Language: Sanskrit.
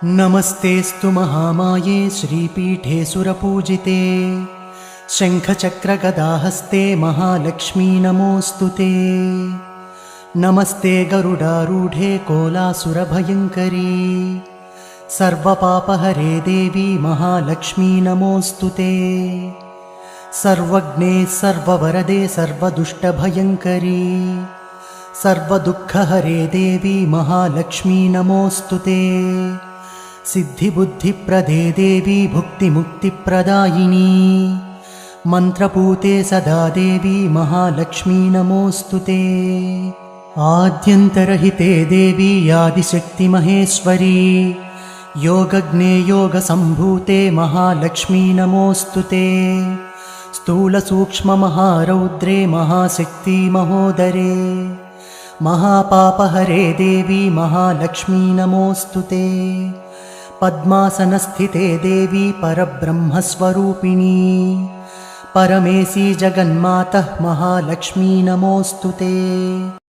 नमस्तेऽस्तु महामाये श्रीपीठे सुरपूजिते शङ्खचक्रगदाहस्ते महालक्ष्मी नमोऽस्तु ते। नमस्ते गरुडारूढे कोलासुरभयङ्करी सर्वपापहरे देवी महालक्ष्मी नमोऽस्तु ते। सर्वज्ञे सर्ववरदे सर्वदुष्टभयङ्करी सर्वदुःखहरे देवी महालक्ष्मी नमोऽस्तु ते। सिद्धिबुद्धिप्रदे देवी भुक्तिमुक्तिप्रदायिनी मन्त्रपूते सदा देवी महालक्ष्मी नमोऽस्तु ते। आद्यन्तरहिते देवी आदिशक्तिमहेश्वरी योगज्ञे योगसम्भूते महालक्ष्मी नमोऽस्तु ते। स्थूलसूक्ष्ममहारौद्रे महाशक्ति महोदरे महापापहरे देवी महालक्ष्मी नमोऽस्तु ते। पद्मासनस्थिते देवी परब्रह्मस्वरूपिणी परमेशी जगन्मातः महालक्ष्मी नमोऽस्तु ते।